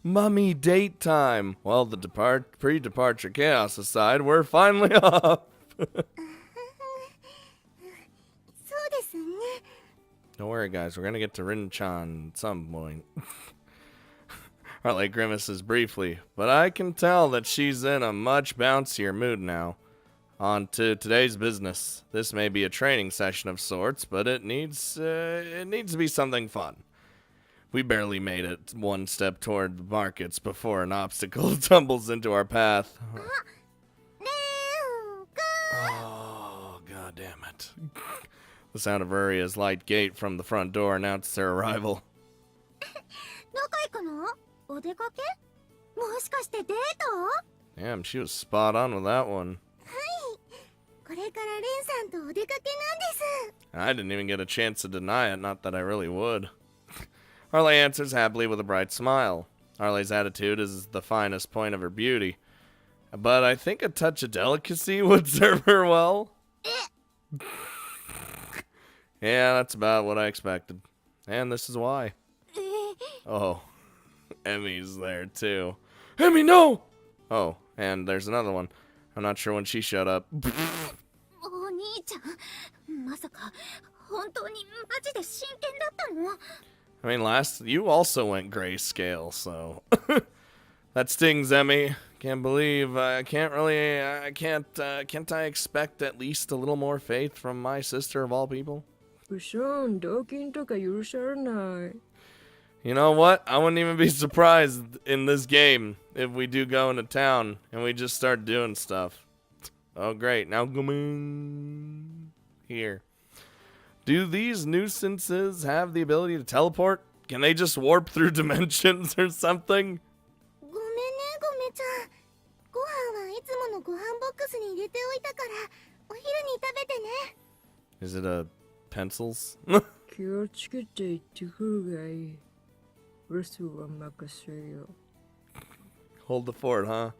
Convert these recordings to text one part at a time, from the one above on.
Mummy date time. Well, the pre-departure chaos aside, we're finally off. そうですね。 Don't worry, guys. We're gonna get to Rinchan at some point. Arle grimaces briefly, but I can tell that she's in a much bouncier mood now. On to today's business. This may be a training session of sorts, but it needs to be something fun. We barely made it one step toward the markets before an obstacle tumbles into our path. Oh, god damn it. The sound of Uria's light gate from the front door announced their arrival. 仲いいかな？お出かけ？もしかしてデート？ Damn, she was spot on with that one. これからレンさんとお出かけなんです。 I didn't even get a chance to deny it, not that I really would. Arle answers happily with a bright smile. Arle's attitude is the finest point of her beauty, but I think a touch of delicacy would serve her well. Yeah, that's about what I expected. And this is why. Oh, Emmy's there too. Emmy, no! Oh, and there's another one. I'm not sure when she showed up. お兄ちゃん、まさか本当にマジで真剣だったの？ I mean, you also went grayscale, so that stings, Emmy. Can't I expect at least a little more faith from my sister of all people? You know what? I wouldn't even be surprised in this game if we do go into town and we just start doing stuff. Oh, great. Now come in here. Do these nuisances have the ability to teleport? Can they just warp through dimensions or something? ごめんね、ごめちゃん。ご飯はいつものご飯ボックスに入れておいたから、お昼に食べてね。 Is it a pencils? Hold the fort, huh?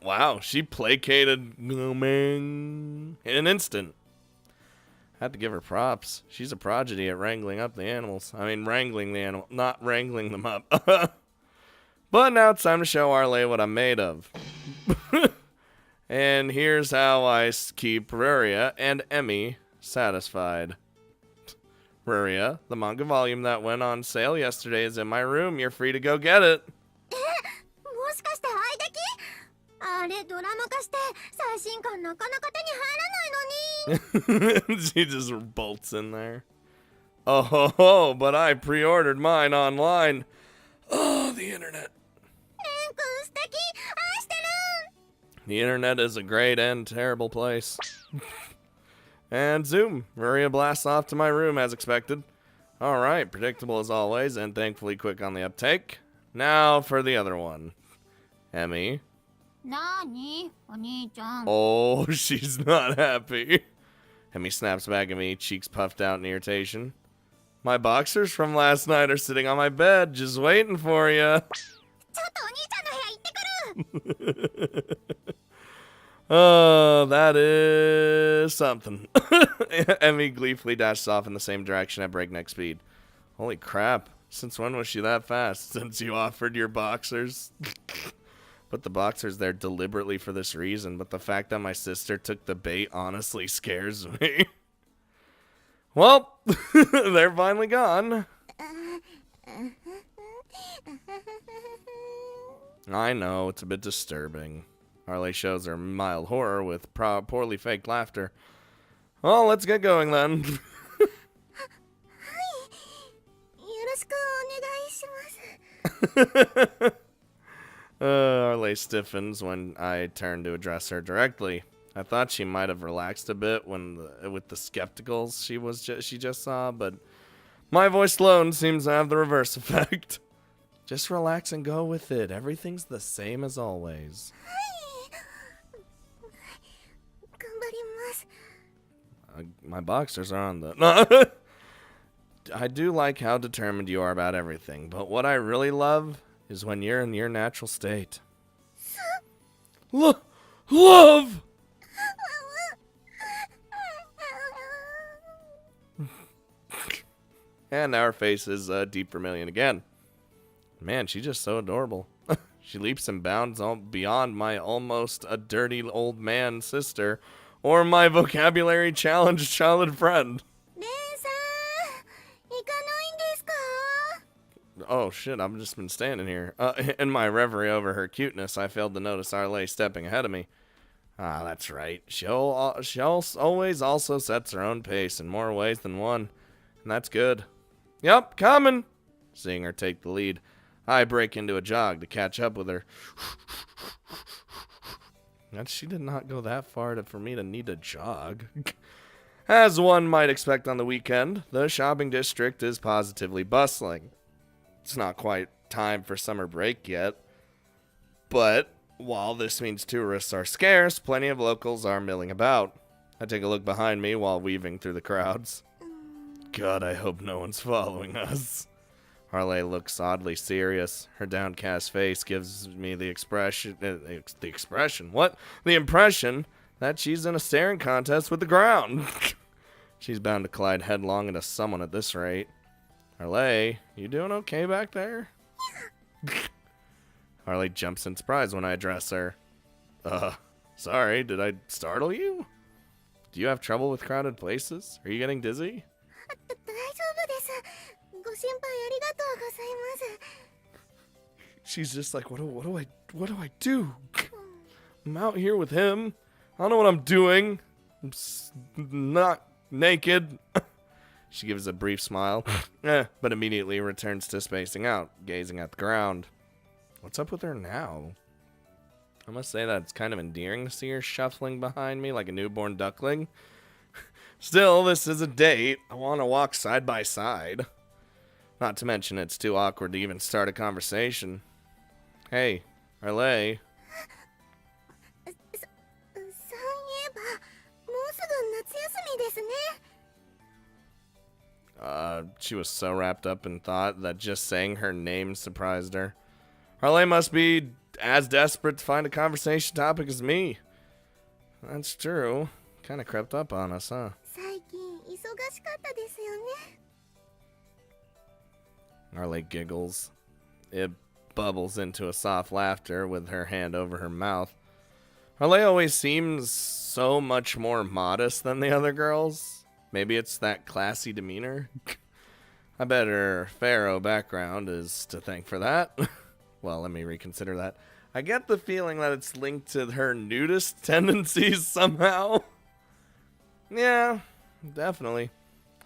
Wow, she placated in an instant. Had to give her props. She's a prodigy at wrangling up the animals. I mean, wrangling the animal, not wrangling them up. But now it's time to show Arle what I'm made of. And here's how I keep Ruria and Emmy satisfied. Ruria, the manga volume that went on sale yesterday is in my room. You're free to go get it. もしかして愛的？あれドラマ化して最新刊なかなか手に入らないのに。 She just bolts in there. Oh, ho, ho, but I pre-ordered mine online. Oh, the internet. レン君素敵、愛してる。 The internet is a great and terrible place. And zoom, Maria blasts off to my room as expected. Alright, predictable as always, and thankfully quick on the uptake. Now for the other one. Emmy. なに、お兄ちゃん。 Oh, she's not happy. Emmy snaps back at me, cheeks puffed out in irritation. My boxers from last night are sitting on my bed, just waiting for you. ちょっとお兄ちゃんの部屋行ってくる。 Oh, that is something. Emmy gleefully dashes off in the same direction at breakneck speed. Holy crap. Since when was she that fast? Since you offered your boxers? Put the boxers there deliberately for this reason, but the fact that my sister took the bait honestly scares me. Well, they're finally gone. I know, it's a bit disturbing. Arle shows her mild horror with poorly faked laughter. Well, let's get going then. よろしくお願いします。 Arle stiffens when I turn to address her directly. I thought she might have relaxed a bit with the skepticals she just saw, but my voice alone seems to have the reverse effect. Just relax and go with it. Everything's the same as always. 頑張ります。 My boxers are on the... I do like how determined you are about everything, but what I really love is when you're in your natural state. Love! And our face is deep vermilion again. Man, she's just so adorable. She leaps and bounds all beyond my almost a dirty old man sister or my vocabulary challenged childhood friend. レンさん、行かないんですか？ Oh shit, I've just been standing here. In my reverie over her cuteness, I failed to notice Arle stepping ahead of me. Ah, that's right. She always also sets her own pace in more ways than one. And that's good. Yup, coming! Seeing her take the lead, I break into a jog to catch up with her. She did not go that far for me to need a jog. As one might expect on the weekend, the shopping district is positively bustling. It's not quite time for summer break yet, but while this means tourists are scarce, plenty of locals are milling about. I take a look behind me while weaving through the crowds. God, I hope no one's following us. Arle looks oddly serious. Her downcast face gives me the impression that she's in a staring contest with the ground. She's bound to collide headlong into someone at this rate. Arle, you doing okay back there? Arle jumps in surprise when I address her. Sorry, did I startle you? Do you have trouble with crowded places? Are you getting dizzy? 大丈夫です。ご心配ありがとうございます。 She's just like, what do I do? I'm out here with him. I don't know what I'm doing. I'm not naked. She gives a brief smile, but immediately returns to spacing out, gazing at the ground. What's up with her now? I must say that it's kind of endearing to see her shuffling behind me like a newborn duckling. Still, this is a date. I want to walk side by side. Not to mention it's too awkward to even start a conversation. Hey, Arle. そういえば、もうすぐ夏休みですね。 She was so wrapped up in thought that just saying her name surprised her. Arle must be as desperate to find a conversation topic as me. That's true. Kind of crept up on us, huh? 最近忙しかったですよね。 Arle giggles. It bubbles into a soft laughter with her hand over her mouth. Arle always seems so much more modest than the other girls. Maybe it's that classy demeanor. I bet her pharaoh background is to thank for that. Well, let me reconsider that. I get the feeling that it's linked to her nudist tendencies somehow. Yeah, definitely.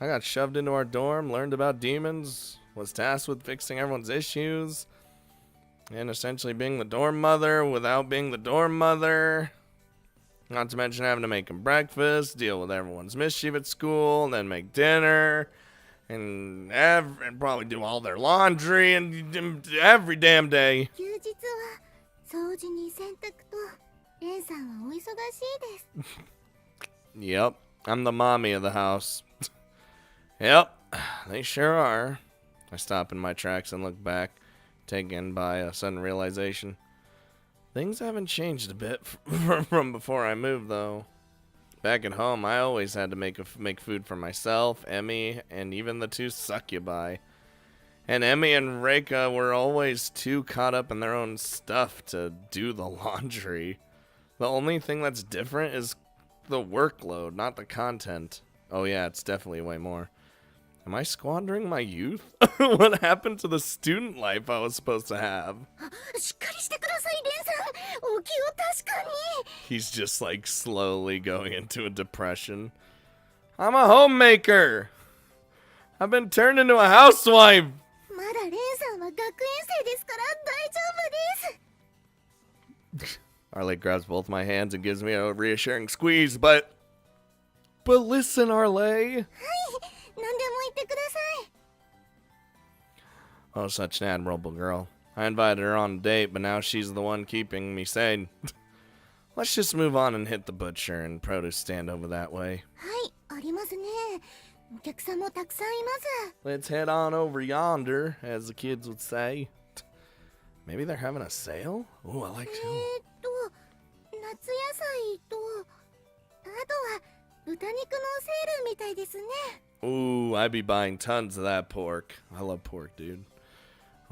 I got shoved into our dorm, learned about demons, was tasked with fixing everyone's issues, and essentially being the dorm mother without being the dorm mother. Not to mention having to make them breakfast, deal with everyone's mischief at school, and then make dinner, and probably do all their laundry and every damn day. 休日は掃除に洗濯と、レンさんはお忙しいです。 Yep, I'm the mommy of the house. Yep, they sure are. I stop in my tracks and look back, taken by a sudden realization. Things haven't changed a bit from before I moved, though. Back at home, I always had to make food for myself, Emmy, and even the two succubi. And Emmy and Reika were always too caught up in their own stuff to do the laundry. The only thing that's different is the workload, not the content. Oh yeah, it's definitely way more. Am I squandering my youth? What happened to the student life I was supposed to have? しっかりしてください、レンさん。お気を確かに。 He's just like slowly going into a depression. I'm a homemaker. I've been turned into a housewife. まだレンさんは学園生ですから大丈夫です。 Arle grabs both my hands and gives me a reassuring squeeze, but listen, Arle. はい、何でも言ってください。 Oh, such an admirable girl. I invited her on a date, but now she's the one keeping me sane. Let's just move on and hit the butcher and produce stand over that way. はい、ありますね。お客さんもたくさんいます。 Let's head on over yonder, as the kids would say. Maybe they're having a sale? Ooh, I like to. 夏野菜と、あとは豚肉のセールみたいですね。 Ooh, I'd be buying tons of that pork. I love pork, dude.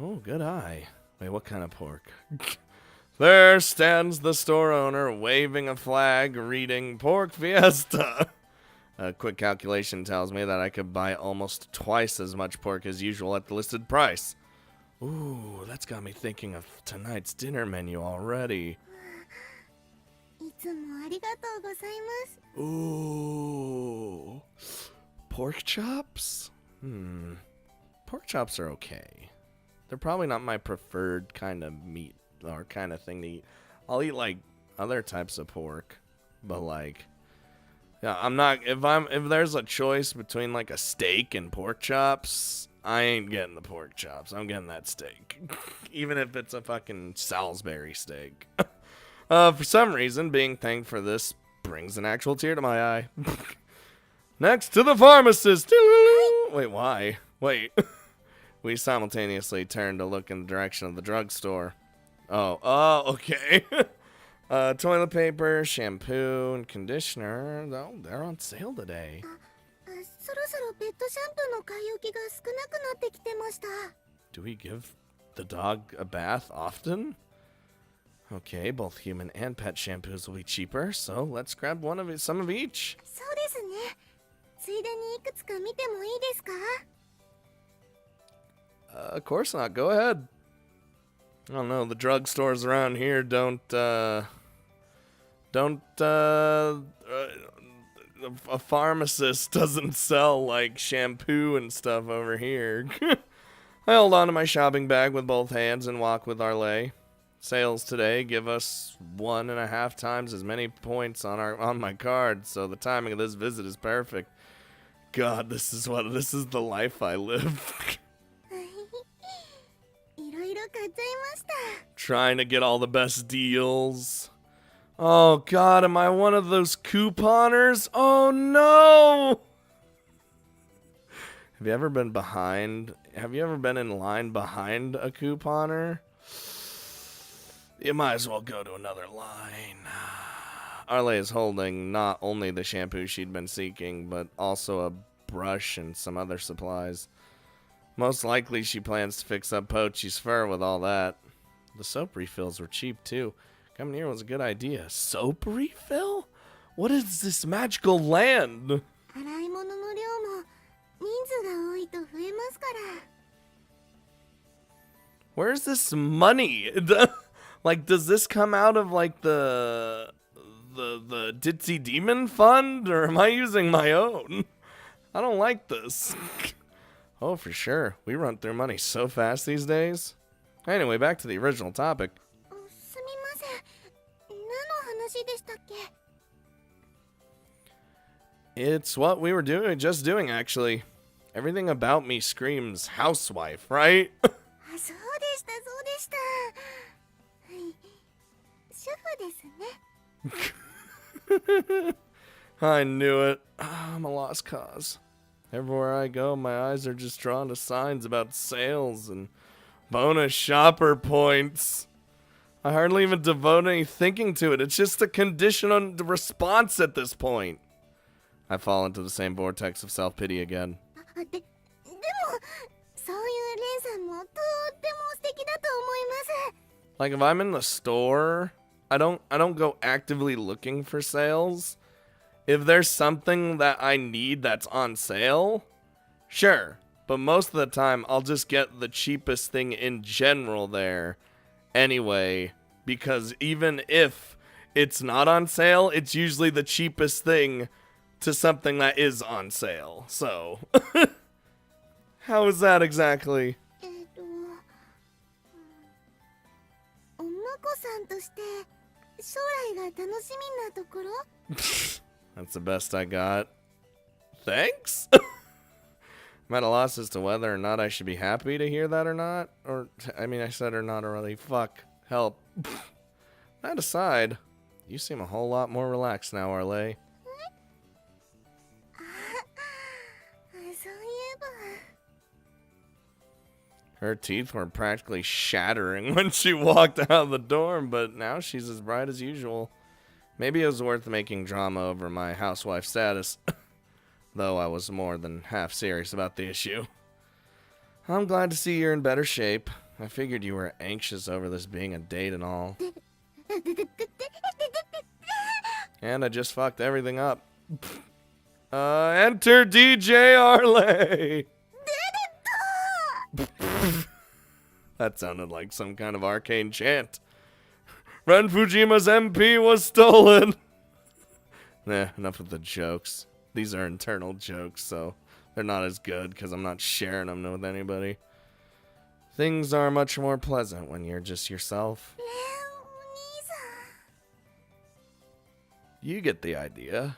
Oh, good eye. Wait, what kind of pork? There stands the store owner, waving a flag, reading Pork Fiesta. A quick calculation tells me that I could buy almost twice as much pork as usual at the listed price. Ooh, that's got me thinking of tonight's dinner menu already. いつもありがとうございます。 Ooh. Pork chops? Pork chops are okay. They're probably not my preferred kind of meat or kind of thing to eat. I'll eat like other types of pork, but like, yeah, I'm not. If there's a choice between like a steak and pork chops, I ain't getting the pork chops. I'm getting that steak, even if it's a fucking Salisbury steak. For some reason, being thanked for this brings an actual tear to my eye. Next to the pharmacist. Wait, why? Wait. We simultaneously turned to look in the direction of the drugstore. Oh, okay. Toilet paper, shampoo, and conditioner. Oh, they're on sale today. そろそろペットシャンプーの買い置きが少なくなってきてました。 Do we give the dog a bath often? Okay, both human and pet shampoos will be cheaper, so let's grab some of each. そうですね。ついでにいくつか見てもいいですか? Of course not. Go ahead. I don't know. The drugstores around here don't. A pharmacist doesn't sell like shampoo and stuff over here. I hold on to my shopping bag with both hands and walk with Arle. Sales today give us 1.5 times as many points on my card, so the timing of this visit is perfect. God, this is the life I live. いろいろ買っちゃいました。 Trying to get all the best deals. Oh God, am I one of those couponers? Oh no! Have you ever been in line behind a couponer? You might as well go to another line. Arle is holding not only the shampoo she'd been seeking, but also a brush and some other supplies. Most likely she plans to fix up Pochi's fur with all that. The soap refills were cheap too. Coming here was a good idea. Soap refill? What is this magical land? 洗い物の量も人数が多いと増えますから。 Where's this money? Like, does this come out of like the Ditzy Demon Fund, or am I using my own? I don't like this. Oh, for sure. We run through money so fast these days. Anyway, back to the original topic. すみません。何の話でしたっけ? It's what we were just doing, actually. Everything about me screams housewife, right? あ、そうでしたそうでした。はい。主婦ですね。 I knew it. I'm a lost cause. Everywhere I go, my eyes are just drawn to signs about sales and bonus shopper points. I hardly even devote any thinking to it. It's just a conditional response at this point. I fall into the same vortex of self-pity again. でもそういうレンさんもとっても素敵だと思います。 Like, if I'm in the store, I don't go actively looking for sales. If there's something that I need that's on sale, sure. But most of the time, I'll just get the cheapest thing in general there anyway. Because even if it's not on sale, it's usually the cheapest thing to something that is on sale. So, how is that exactly? おまこさんとして将来が楽しみなところ? That's the best I got. Thanks? I'm at a loss as to whether or not I should be happy to hear that or not. Or, I mean, I said or not already. Fuck. Help. That aside, you seem a whole lot more relaxed now, Arle. そういえば Her teeth were practically shattering when she walked out of the door, but now she's as bright as usual. Maybe it was worth making drama over my housewife status, though I was more than half serious about the issue. I'm glad to see you're in better shape. I figured you were anxious over this being a date and all. And I just fucked everything up. Enter DJ Arle! That sounded like some kind of arcane chant. Ren Fujima's MP was stolen! Nah, enough of the jokes. These are internal jokes, so they're not as good because I'm not sharing them with anybody. Things are much more pleasant when you're just yourself. You get the idea.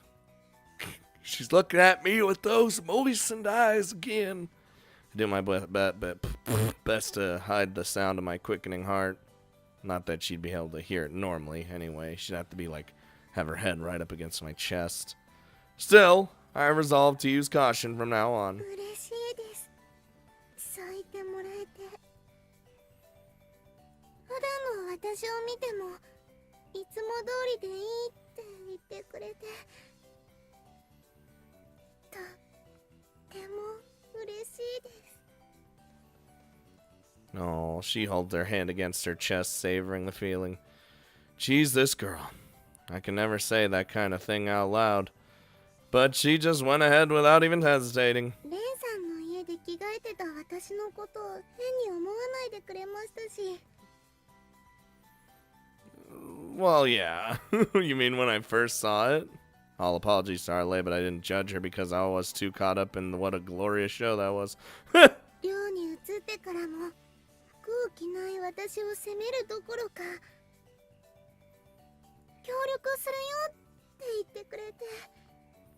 She's looking at me with those moistened eyes again. I do my best to hide the sound of my quickening heart. Not that she'd be able to hear it normally, anyway. She'd have to be like, have her head right up against my chest. Still, I resolved to use caution from now on. Oh, she holds her hand against her chest, savoring the feeling. Geez, this girl. I can never say that kind of thing out loud. But she just went ahead without even hesitating. Well, yeah. You mean when I first saw it? All apologies to Arle, but I didn't judge her because I was too caught up in what a glorious show that was.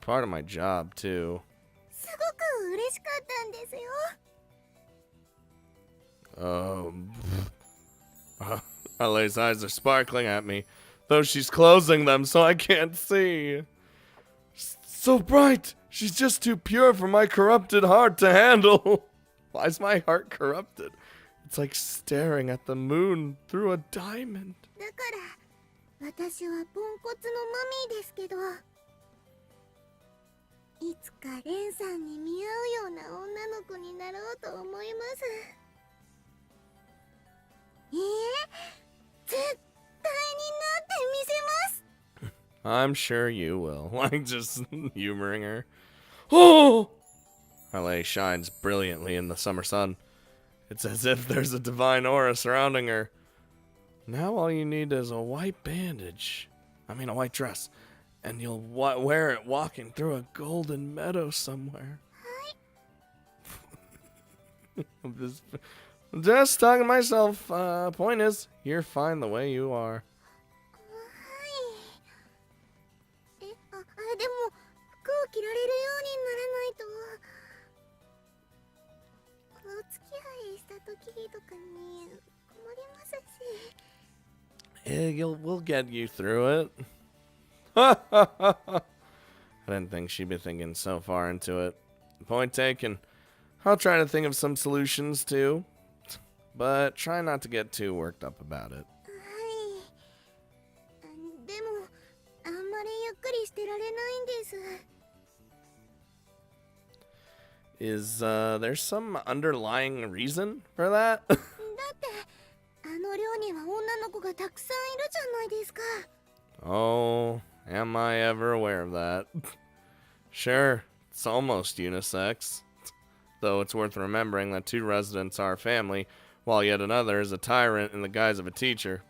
Part of my job, too. Arle's eyes are sparkling at me, though she's closing them so I can't see. So bright! She's just too pure for my corrupted heart to handle. Why's my heart corrupted? It's like staring at the moon through a diamond. I'm sure you will. Like, just humoring her. Oh! Arle shines brilliantly in the summer sun. It's as if there's a divine aura surrounding her. Now all you need is a white bandage. I mean a white dress. And you'll wear it walking through a golden meadow somewhere. I'm just talking to myself. Point is, you're fine the way you are. We'll get you through it. I didn't think she'd be thinking so far into it. Point taken. I'll try to think of some solutions too, but try not to get too worked up about it. Is there some underlying reason for that? Oh, am I ever aware of that? Sure, it's almost unisex. Though it's worth remembering that 2 residents are a family, while yet another is a tyrant in the guise of a teacher.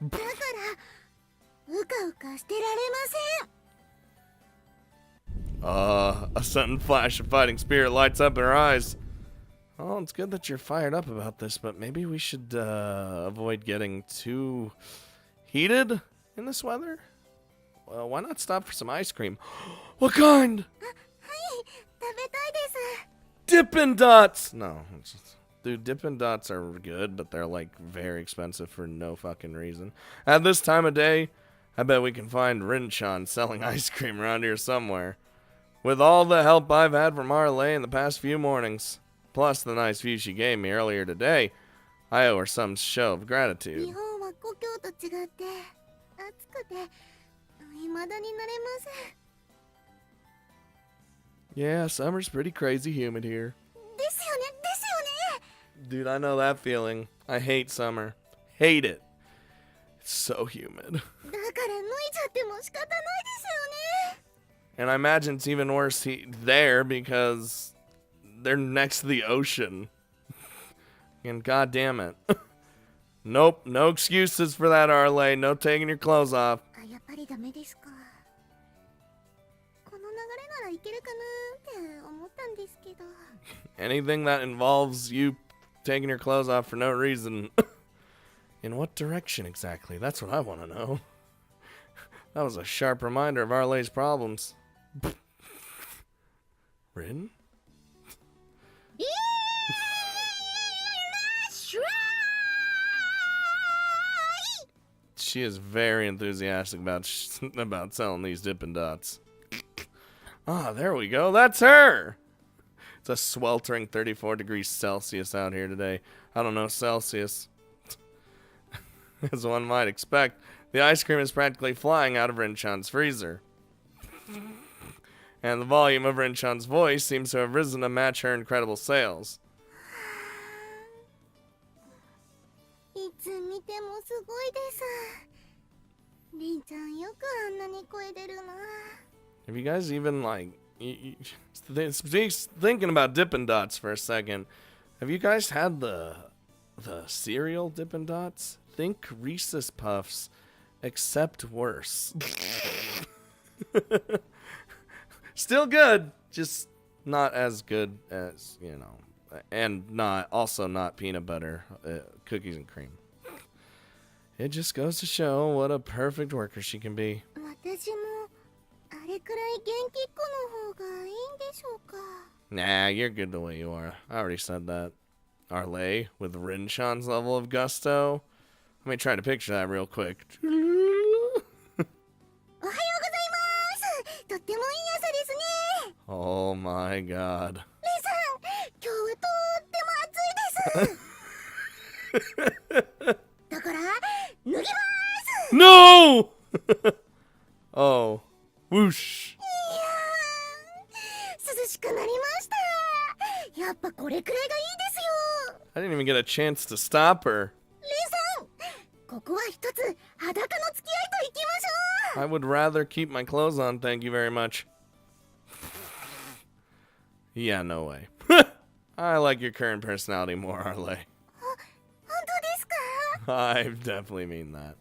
A sudden flash of fighting spirit lights up in her eyes. Oh, it's good that you're fired up about this, but maybe we should avoid getting too heated in this weather? Well, why not stop for some ice cream? What kind? Dippin' Dots! No, dude, Dippin' Dots are good, but they're like very expensive for no fucking reason. At this time of day, I bet we can find Rin-chan selling ice cream around here somewhere. With all the help I've had from Arle in the past few mornings, plus the nice view she gave me earlier today, I owe her some show of gratitude. Yeah, summer's pretty crazy humid here. Dude, I know that feeling. I hate summer. Hate it. It's so humid. だから脱いじゃっても仕方ないですよね。 And I imagine it's even worse there because they're next to the ocean. And god damn it. Nope, no excuses for that, Arle. No taking your clothes off. あ、やっぱりダメですか。この流れならいけるかなって思ったんですけど。 Anything that involves you taking your clothes off for no reason. In what direction exactly? That's what I want to know. That was a sharp reminder of Arle's problems. Rin? She is very enthusiastic about selling these Dippin' Dots. Ah, there we go. That's her! It's a sweltering 34 degrees Celsius out here today. I don't know Celsius. As one might expect, the ice cream is practically flying out of Rinchan's freezer. And the volume of Rinchan's voice seems to have risen to match her incredible sales. いつ見てもすごいです。りんちゃんよくあんなに声出るな。 Have you guys even, thinking about Dippin' Dots for a second, have you guys had the cereal Dippin' Dots? Think Reese's Puffs, except worse. Still good, just not as good as, and not peanut butter, cookies and cream. It just goes to show what a perfect worker she can be. 私もあれくらい元気っ子の方がいいんでしょうか。 Nah, you're good the way you are. I already said that. Arle, with Rinchan's level of gusto. Let me try to picture that real quick. おはようございます。とってもいい朝ですね。 Oh my god. レイさん、今日はとっても暑いです。だから脱ぎます。 No! Oh. Whoosh. 涼しくなりました。やっぱこれくらいがいいですよ。 I didn't even get a chance to stop her. レイさん、ここは一つ裸の付き合いといきましょう。 I would rather keep my clothes on, thank you very much. Yeah, no way. I like your current personality more, Arle. 本当ですか？ I definitely mean that.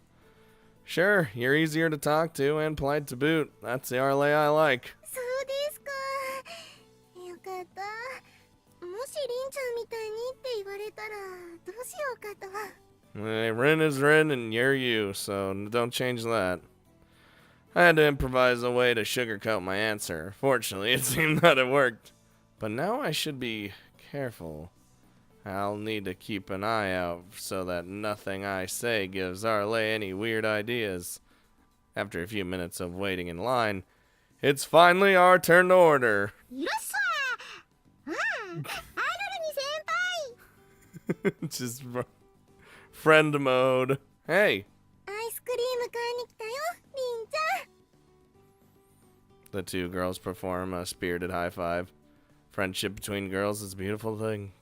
Sure, you're easier to talk to and polite to boot. That's the Arle I like. そうですか。よかった。もしりんちゃんみたいにって言われたらどうしようかと。 Hey, Rin is Rin and you're you, so don't change that. I had to improvise a way to sugarcoat my answer. Fortunately, it seemed that it worked. But now I should be careful. I'll need to keep an eye out so that nothing I say gives Arle any weird ideas. After a few minutes of waiting in line, it's finally our turn to order. よっしゃー。アイドルに先輩。 Just friend mode. Hey. アイスクリーム買いに来たよ、りんちゃん。 The two girls perform a spirited high five. Friendship between girls is a beautiful thing.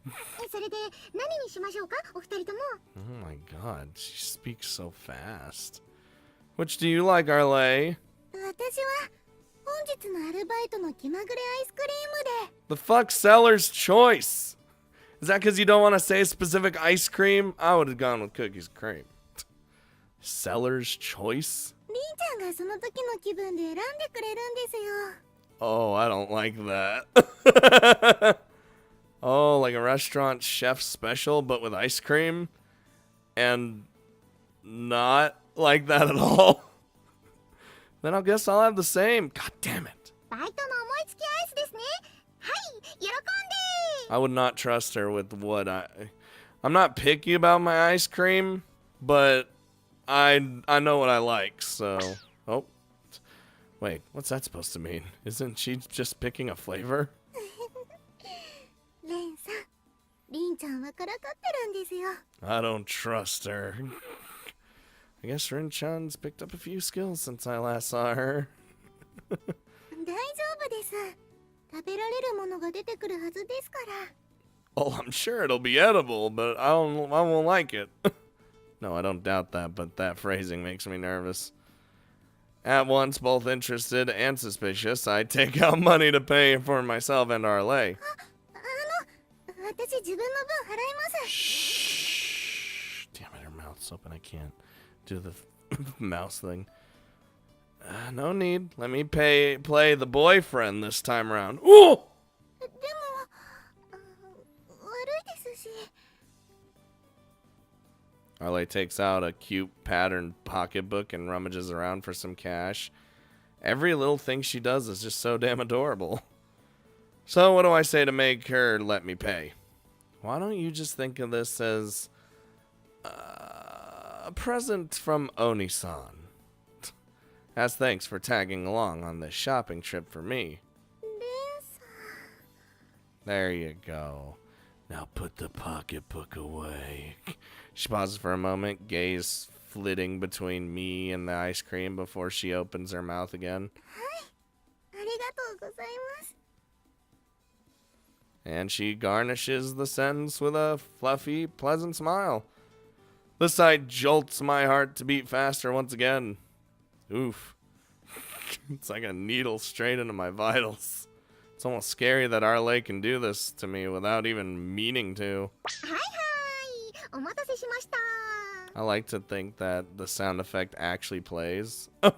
それで何にしましょうか、お二人とも。 Oh my god, she speaks so fast. Which do you like, Arle? 私は本日のアルバイトの気まぐれアイスクリームで。 The fuck seller's choice? Is that because you don't want to say specific ice cream? I would have gone with cookies and cream. Seller's choice? りんちゃんがその時の気分で選んでくれるんですよ。 Oh, I don't like that. Oh, like a restaurant chef special, but with ice cream? And not like that at all? Then I guess I'll have the same. God damn it. バイトの思いつきアイスですね。はい、喜んで。 I would not trust her with what I'm not picky about my ice cream, but I know what I like, so... Oh. Wait, what's that supposed to mean? Isn't she just picking a flavor? レンさん、りんちゃんはからかってるんですよ。 I don't trust her. I guess Rin-chan's picked up a few skills since I last saw her. 大丈夫です。食べられるものが出てくるはずですから。Oh, I'm sure it'll be edible, but I won't like it. No, I don't doubt that, but that phrasing makes me nervous. At once both interested and suspicious, I take out money to pay for myself and Arle. 私自分の分払います。 Shh. Damn it, her mouth's open. I can't do the mouse thing. No need. Let me play the boyfriend this time around. Ooh! でも、悪いですし。 Arle takes out a cute patterned pocketbook and rummages around for some cash. Every little thing she does is just so damn adorable. So what do I say to make her let me pay? Why don't you just think of this as a present from Oni-san? As thanks for tagging along on this shopping trip for me. There you go. Now put the pocketbook away. She pauses for a moment, gaze flitting between me and the ice cream before she opens her mouth again. ありがとうございます。 And she garnishes the sentence with a fluffy, pleasant smile. The sight jolts my heart to beat faster once again. Oof. It's like a needle straight into my vitals. It's almost scary that Arle can do this to me without even meaning to. はいはい、お待たせしました。 I like to think that the sound effect actually plays. 先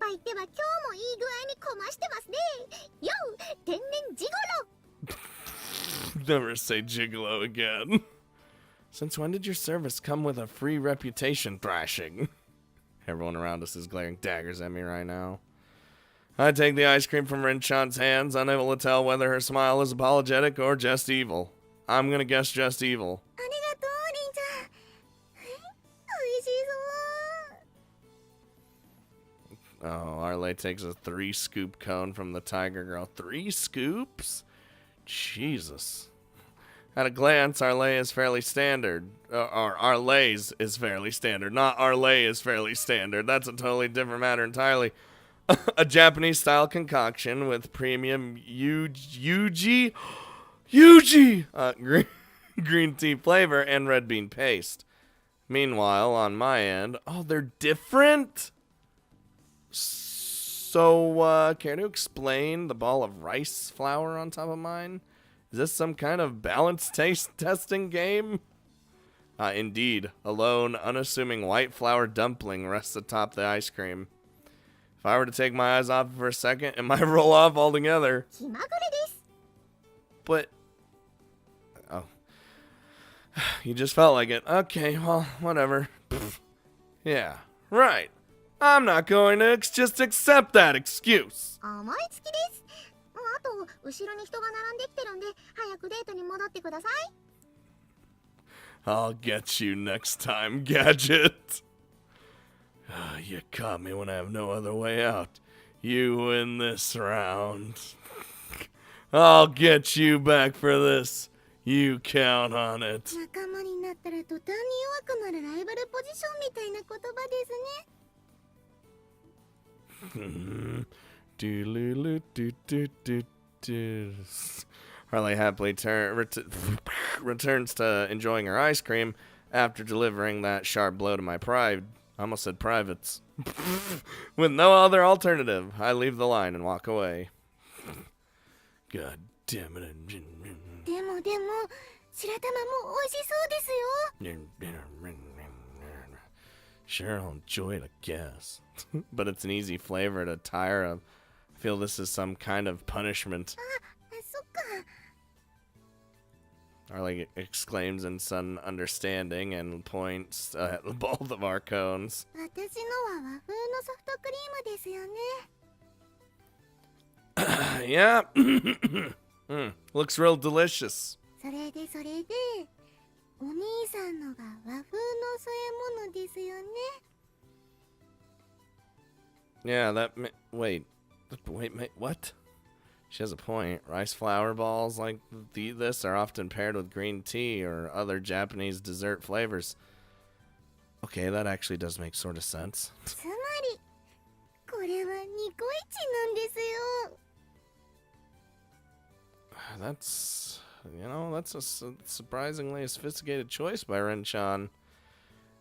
輩っては今日もいい具合にこましてますね。よう、天然ジゴロ。 Never say gigolo again. Since when did your service come with a free reputation thrashing? Everyone around us is glaring daggers at me right now. I take the ice cream from Rin-chan's hands, unable to tell whether her smile is apologetic or just evil. I'm gonna guess just evil. ありがとう、リンちゃん。おいしそう。 Oh, Arle takes a 3-scoop cone from the Tiger Girl. 3 scoops? Jesus. At a glance, Arle is fairly standard. Or Arle's is fairly standard. Not Arle is fairly standard. That's a totally different matter entirely. A Japanese-style concoction with premium Yuji green tea flavor and red bean paste. Meanwhile, on my end, oh, they're different? So, care to explain the ball of rice flour on top of mine? Is this some kind of balanced taste testing game? Indeed, a lone, unassuming white flour dumpling rests atop the ice cream. If I were to take my eyes off it for a second, it might roll off altogether. 気まぐれです。 But, oh, you just felt like it. Okay, well, whatever. Yeah, right. I'm not going to just accept that excuse. 思いつきです。あと、後ろに人が並んできてるんで、早くデートに戻ってください。 I'll get you next time, Gadget. You caught me when I have no other way out. You win this round. I'll get you back for this. You count on it. 仲間になったら途端に弱くなるライバルポジションみたいな言葉ですね。Arle happily returns to enjoying her ice cream after delivering that sharp blow to my pride. I almost said privates. With no other alternative, I leave the line and walk away. God damn it. でも、白玉も美味しそうですよ。 Sure, I'll enjoy it, I guess. But it's an easy flavor to tire of. I feel this is some kind of punishment. あ、そっか。 Arle exclaims in sudden understanding and points at both of our cones. 私のは和風のソフトクリームですよね。 Yeah. Looks real delicious. それで、お兄さんのが和風の添え物ですよね。 Yeah, wait, what? She has a point. Rice flour balls like this are often paired with green tea or other Japanese dessert flavors. Okay, that actually does make sort of sense. つまり、これはニコイチなんですよ。You know, that's a surprisingly sophisticated choice by Rin-chan.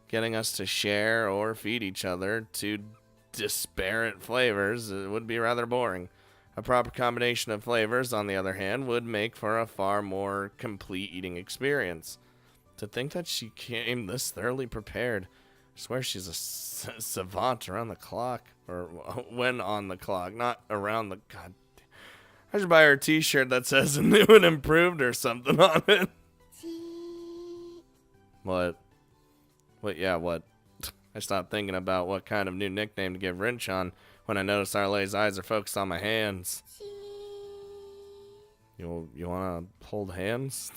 Getting us to share or feed each other two disparate flavors would be rather boring. A proper combination of flavors, on the other hand, would make for a far more complete eating experience. To think that she came this thoroughly prepared. I swear she's a savant around the clock. Or when on the clock, not around the... God. I should buy her a t-shirt that says new and improved or something on it. What? Yeah, what? I stopped thinking about what kind of new nickname to give Rin-chan when I noticed Arle's eyes are focused on my hands. You want to hold hands?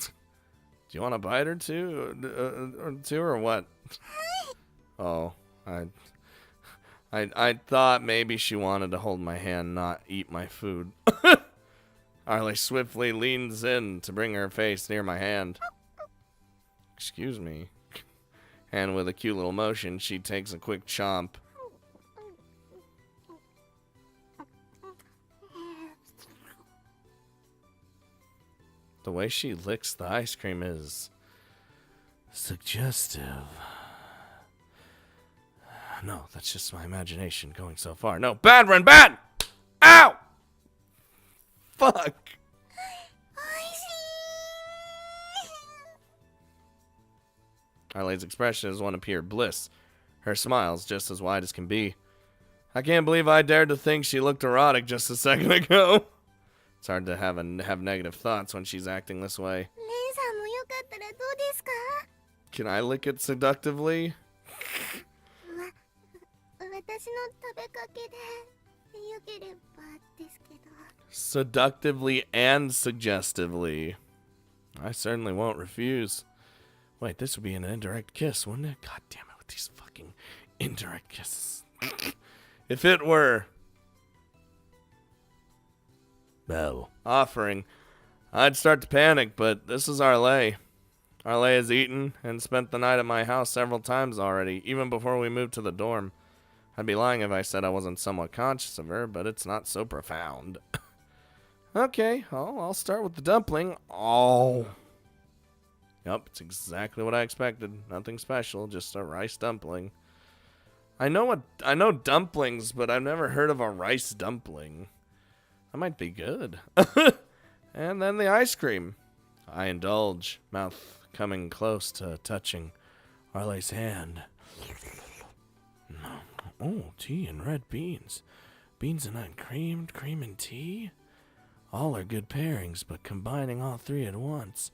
Do you want to bite her too, or what? Oh, I thought maybe she wanted to hold my hand, not eat my food. Arle swiftly leans in to bring her face near my hand. Excuse me. And with a cute little motion, she takes a quick chomp. The way she licks the ice cream is suggestive. No, that's just my imagination going so far. No, bad, Ren, bad! Ow! Fuck! Arle's expression is one of pure bliss. Her smile's just as wide as can be. I can't believe I dared to think she looked erotic just a second ago. It's hard to have negative thoughts when she's acting this way. Can I lick it seductively? Seductively and suggestively. I certainly won't refuse. Wait, this would be an indirect kiss, wouldn't it? God damn it with these fucking indirect kisses. If it were... Bell. Offering, I'd start to panic, but this is Arle. Arle has eaten and spent the night at my house several times already, even before we moved to the dorm. I'd be lying if I said I wasn't somewhat conscious of her, but it's not so profound. Okay, I'll start with the dumpling. Oh. Yep, it's exactly what I expected. Nothing special, just a rice dumpling. I know dumplings, but I've never heard of a rice dumpling. That might be good. And then the ice cream. I indulge, mouth coming close to touching Arle's hand. Oh, tea and red beans. Beans and uncreamed, cream and tea? All are good pairings, but combining all three at once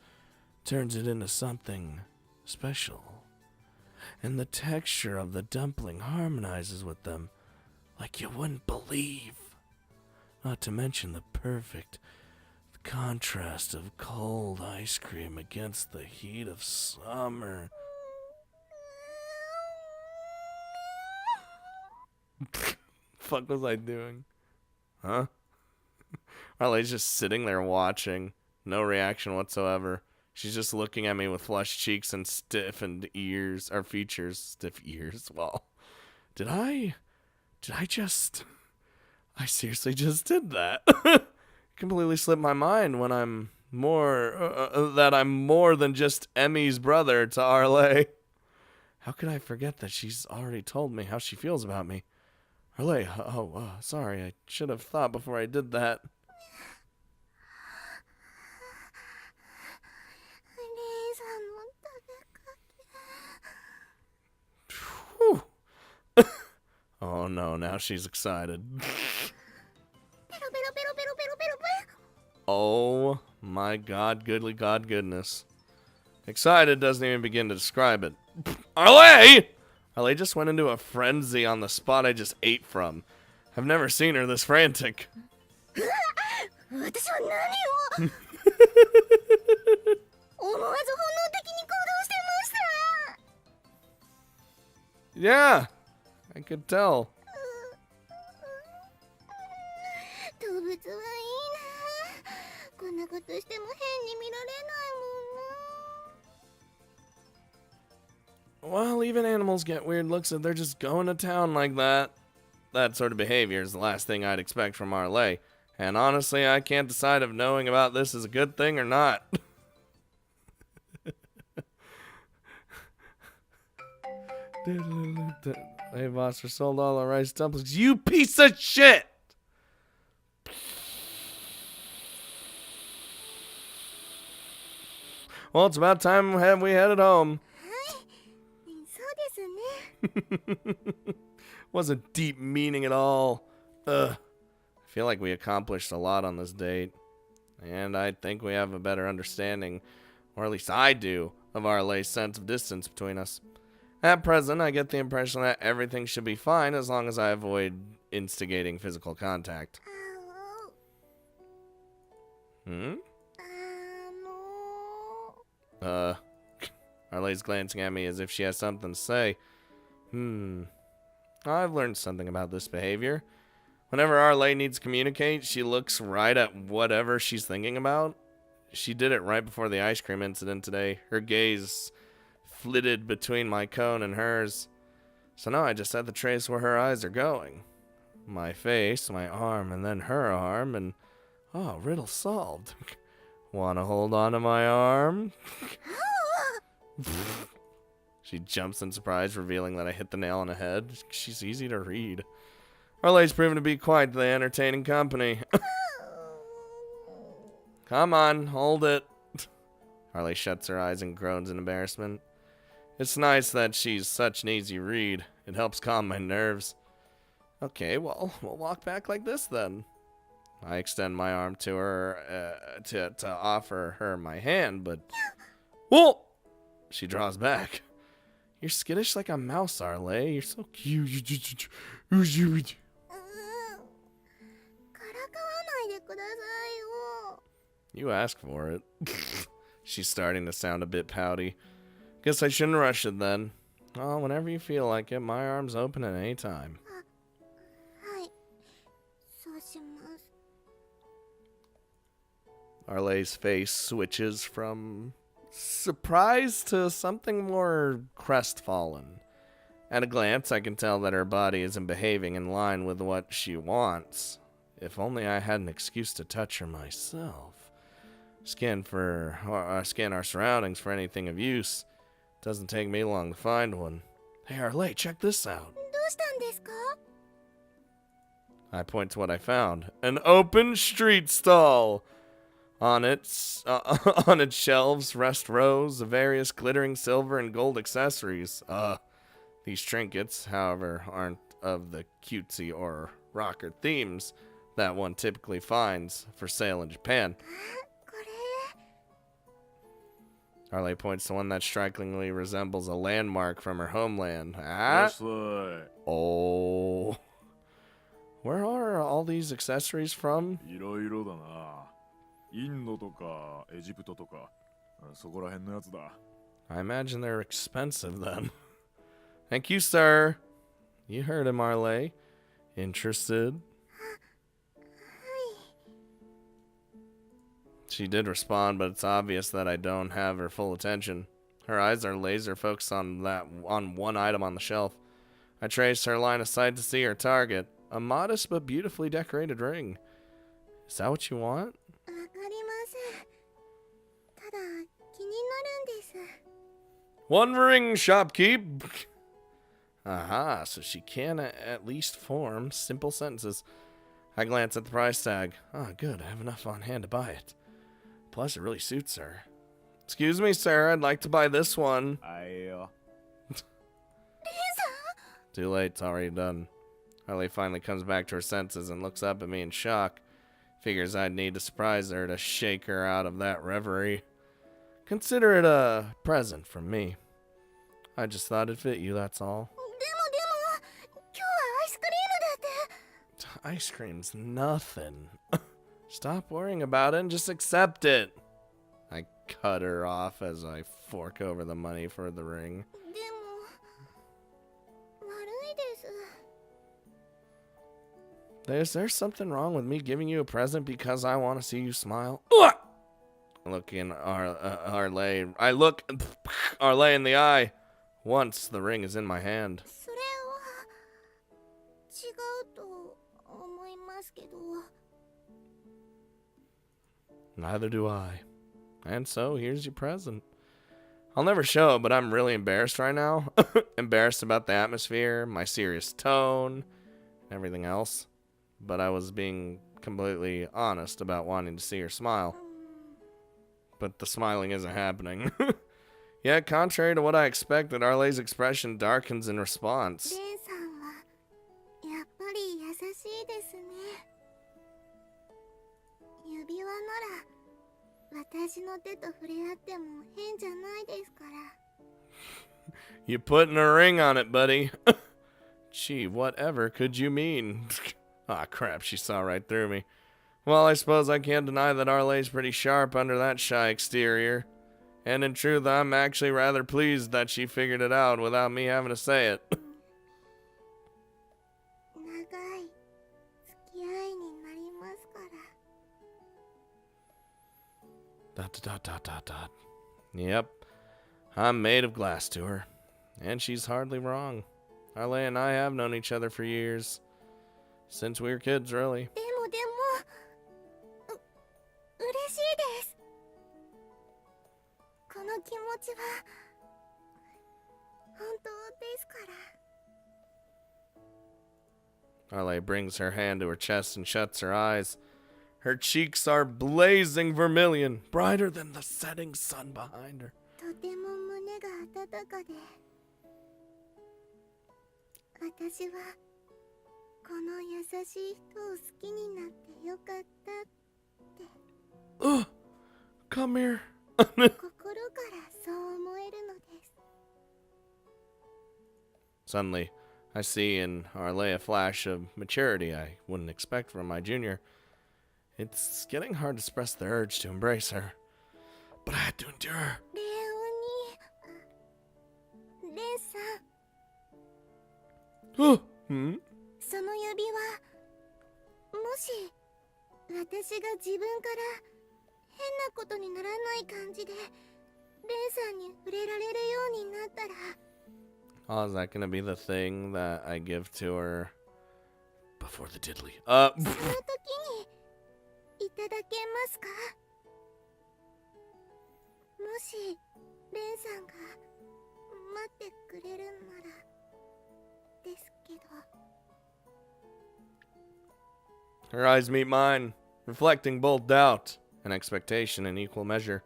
turns it into something special. And the texture of the dumpling harmonizes with them like you wouldn't believe. Not to mention the perfect contrast of cold ice cream against the heat of summer. Fuck was I doing? Huh? Arle's just sitting there watching. No reaction whatsoever. She's just looking at me with flushed cheeks and stiffened ears, or features. Stiff ears. Well, I seriously just did that. Completely slipped my mind when I'm that I'm more than just Emmy's brother to Arle. How could I forget that she's already told me how she feels about me? Arle, sorry, I should have thought before I did that. Whew. Oh no, now she's excited. Oh my god, goodly god goodness. Excited doesn't even begin to describe it. Arle! Arle just went into a frenzy on the spot I just ate from. I've never seen her this frantic. Yeah, I could tell. Well, even animals get weird looks if they're just going to town like that. That sort of behavior is the last thing I'd expect from Arle. And honestly, I can't decide if knowing about this is a good thing or not. Hey, boss, we sold all our rice dumplings. You piece of shit! Well, it's about time we headed home. そうですね。 Wasn't deep meaning at all. Ugh. I feel like we accomplished a lot on this date. And I think we have a better understanding, or at least I do, of Arle's sense of distance between us. At present, I get the impression that everything should be fine as long as I avoid instigating physical contact. あ Hmm? の Arle's glancing at me as if she has something to say. I've learned something about this behavior. Whenever Arle needs to communicate, she looks right at whatever she's thinking about. She did it right before the ice cream incident today. Her gaze flitted between my cone and hers. So now I just have to trace where her eyes are going. My face, my arm, and then her arm, and... oh, riddle solved. Wanna hold on to my arm? She jumps in surprise, revealing that I hit the nail on the head. She's easy to read. Arle's proven to be quite the entertaining company. Come on, hold it. Arle shuts her eyes and groans in embarrassment. It's nice that she's such an easy read. It helps calm my nerves. Okay, well, we'll walk back like this then. I extend my arm to her to offer her my hand, but... Whoa! She draws back. You're skittish like a mouse, Arle. You're so cute. からかわないでくださいよ。 You asked for it. She's starting to sound a bit pouty. Guess I shouldn't rush it then. Oh, whenever you feel like it, my arm's open at any time. はい。そうします。 Arle's face switches from surprise to something more crestfallen. At a glance, I can tell that her body isn't behaving in line with what she wants. If only I had an excuse to touch her myself. Scan our surroundings for anything of use. Doesn't take me long to find one. Hey, Arle, check this out. どうしたんですか? I point to what I found. An open street stall. On its shelves rest rows of various glittering silver and gold accessories. These trinkets, however, aren't of the cutesy or rocker themes that one typically finds for sale in Japan. これ Arle points to one that strikingly resembles a landmark from her homeland. Ah? Oh. Where are all these accessories from? いろいろだな。インドとかエジプトとか、そこら辺のやつだ。I imagine they're expensive then. Thank you, sir. You heard him, Arle. Interested? She did respond, but it's obvious that I don't have her full attention. Her eyes are laser focused on one item on the shelf. I trace her line of sight to see her target, a modest but beautifully decorated ring. Is that what you want? わかりません。ただ気になるんです。 One ring, shopkeep. Aha, so she can at least form simple sentences. I glance at the price tag. Ah, good, I have enough on hand to buy it. Plus, it really suits her. Excuse me, sir, I'd like to buy this one. あいよ。 Too late, it's already done. Arle finally comes back to her senses and looks up at me in shock. Figures I'd need to surprise her to shake her out of that reverie. Consider it a present from me. I just thought it'd fit you, that's all. でも今日はアイスクリームだって。 Ice cream's nothing. Stop worrying about it and just accept it. I cut her off as I fork over the money for the ring. でも悪いです。 There's something wrong with me giving you a present because I want to see you smile? Look in Arle. I look Arle in the eye once the ring is in my hand. それは違うと思いますけど。 Neither do I. And so, here's your present. I'll never show it, but I'm really embarrassed right now. Embarrassed about the atmosphere, my serious tone, everything else. But I was being completely honest about wanting to see her smile. But the smiling isn't happening. Yet, contrary to what I expected, Arle's expression darkens in response. レンさんはやっぱり優しいですね。指輪なら私の手と触れ合っても変じゃないですから。You putting a ring on it, buddy. Gee, whatever could you mean? Ah, crap, she saw right through me. Well, I suppose I can't deny that Arle's pretty sharp under that shy exterior. And in truth, I'm actually rather pleased that she figured it out without me having to say it. 長い付き合いになりますから。 Dot, dot, dot, dot, dot. Yep, I'm made of glass to her. And she's hardly wrong. Arle and I have known each other for years. Since we were kids, really. でも嬉しいです。この気持ちは本当ですから。 Arle brings her hand to her chest and shuts her eyes. Her cheeks are blazing vermilion, brighter than the setting sun behind her. とても胸が温かで、私はこの優しい人を好きになってよかったって。 Come here. 心からそう思えるのです。 Suddenly, I see in Arle a flash of maturity I wouldn't expect from my junior. It's getting hard to suppress the urge to embrace her, but I had to endure. レオに、レンさん、 Hmm? その指輪、もし私が自分から変なことにならない感じでレンさんに触れられるようになったら。 Oh, is that gonna be the thing that I give to her before the diddly? その時にいただけますか？もしレンさんが待ってくれるならですけど。 Her eyes meet mine, reflecting both doubt and expectation in equal measure,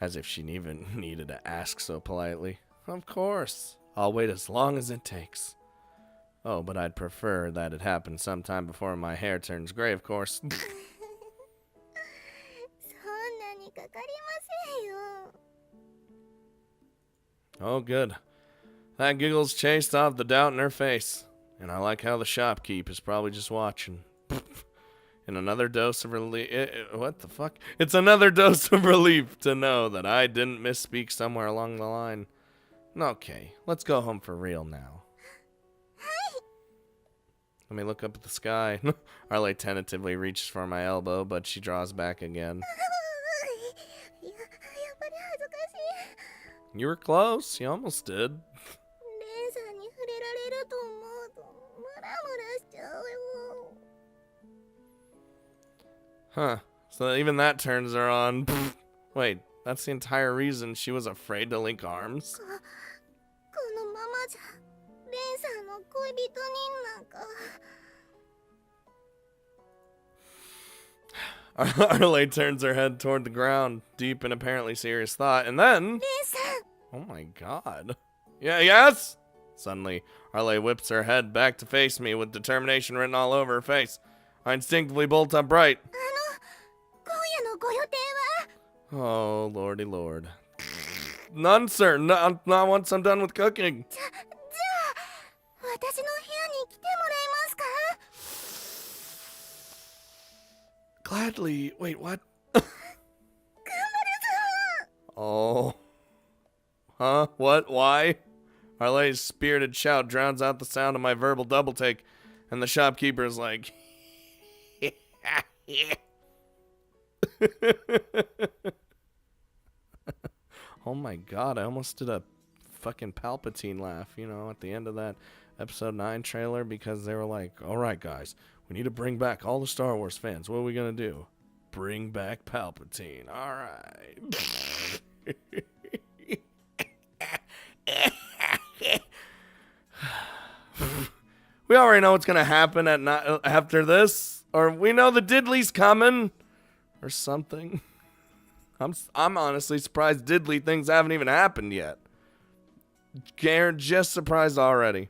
as if she even needed to ask so politely. Of course, I'll wait as long as it takes. Oh, but I'd prefer that it happened sometime before my hair turns gray, of course. そんなにかかりませんよ。 Oh, good. That giggle's chased off the doubt in her face, and I like how the shopkeep is probably just watching. And another dose of relief. What the fuck? It's another dose of relief to know that I didn't misspeak somewhere along the line. Okay, let's go home for real now. Let me look up at the sky. Arle tentatively reaches for my elbow, but she draws back again. やっぱり恥ずかしい。 You were close. You almost did. レンさんに触れられると思うとムラムラしちゃうよ。 Huh. So even that turns her on. Wait, that's the entire reason she was afraid to link arms? このままじゃレンさんの恋人になんか。 Arle turns her head toward the ground, deep in apparently serious thought, and then... レンさん。 Oh my god. Yeah, yes! Suddenly, Arle whips her head back to face me with determination written all over her face. I instinctively bolt upright. 今夜のご予定は？ Oh, lordy lord. None, sir. Not once I'm done with cooking. じゃあ私の部屋に来てもらえますか？ Gladly. Wait, what? 頑張るぞ。 Oh. Huh? What? Why? Arle's spirited shout drowns out the sound of my verbal double take, and the shopkeeper is like... Oh my god, I almost did a fucking Palpatine laugh, you know, at the end of that episode 9 trailer, because they were like, alright guys, we need to bring back all the Star Wars fans. What are we gonna do? Bring back Palpatine. Alright. We already know what's gonna happen after this, or we know the Diddley's coming, or something. I'm honestly surprised Diddley things haven't even happened yet. Just surprised already.